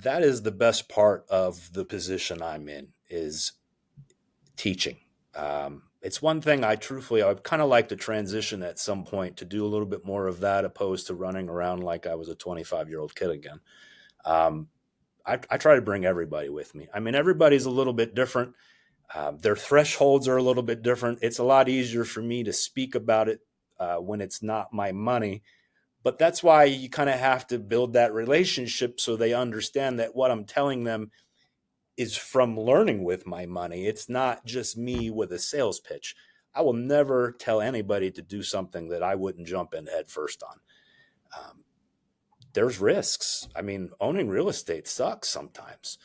That is the best part of the position I'm in is teaching. It's one thing I'd kind of like to transition at some point to do a little bit more of that opposed to running around like I was a 25-year-old kid again. Um, I try to bring everybody with me. I mean, everybody's a little bit different. Their thresholds are a little bit different. It's a lot easier for me to speak about it when it's not my money. But that's why you kind of have to build that relationship so they understand that what I'm telling them is from learning with my money. It's not just me with a sales pitch. I will never tell anybody to do something that I wouldn't jump in head first on. Um, there's risks. I mean, owning real estate sucks sometimes.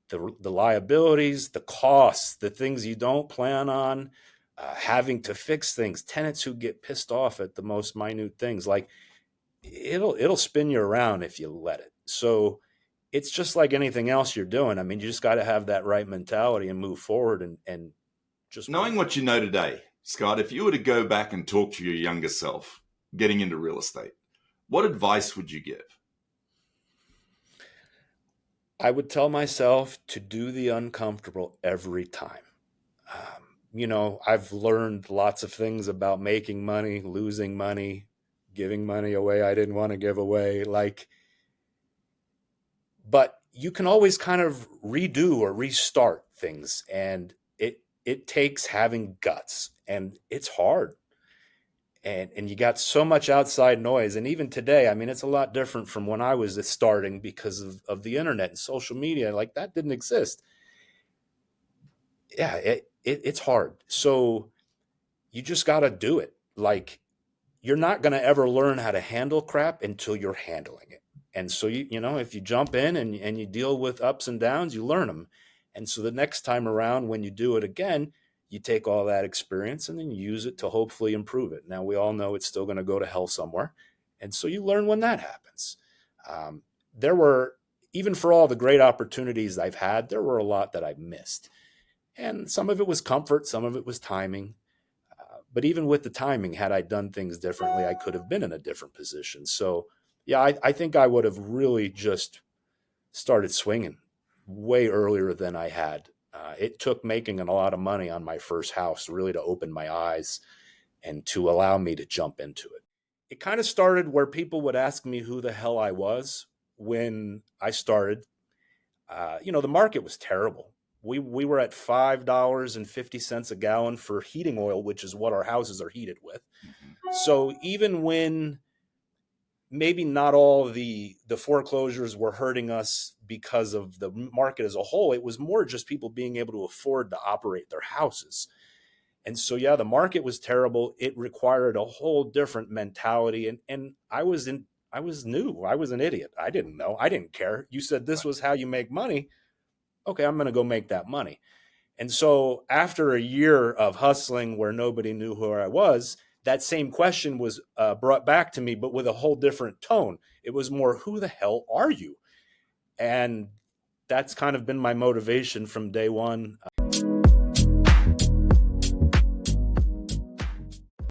The liabilities, the costs, the things you don't plan on, having to fix things, tenants who get pissed off at the most minute things, like it'll spin you around if you let it. So it's just like anything else you're doing. I mean, you just got to have that right mentality and move forward and just Knowing what you know today, Scott, if you were to go back and talk to your younger self getting into real estate, what advice would you give? I would tell myself to do the uncomfortable every time. I've learned lots of things about making money, losing money, giving money away I didn't want to give away. But you can always kind of redo or restart things, and it takes having guts, and it's hard. And you got so much outside noise, and even today, I mean, it's a lot different from when I was starting because of the internet and social media. Like, that didn't exist. Yeah, it's hard. So you just got to do it. Like, you're not going to ever learn how to handle crap until you're handling it. And so if you jump in and you deal with ups and downs, you learn them. And so the next time around, when you do it again, you take all that experience and then you use it to hopefully improve it. Now, we all know it's still going to go to hell somewhere. And so you learn when that happens. There were, even for all the great opportunities I've had, there were a lot that I've missed. And some of it was comfort, some of it was timing. But even with the timing, had I done things differently, I could have been in a different position. So, yeah, I think I would have really just started swinging way earlier than I had. It took making a lot of money on my first house really to open my eyes and to allow me to jump into it. It kind of started where people would ask me who the hell I was when I started. The market was terrible. We were at $5.50 a gallon for heating oil, which is what our houses are heated with. Mhm. So even when maybe not all the foreclosures were hurting us because of the market as a whole, it was more just people being able to afford to operate their houses. And so, yeah, the market was terrible. It required a whole different mentality. And I was new. I was an idiot. I didn't know. I didn't care. You said this Right. was how you make money. Okay, I'm going to go make that money. And so after a year of hustling where nobody knew who I was, that same question was brought back to me, but with a whole different tone. It was more, who the hell are you? And that's kind of been my motivation from day one.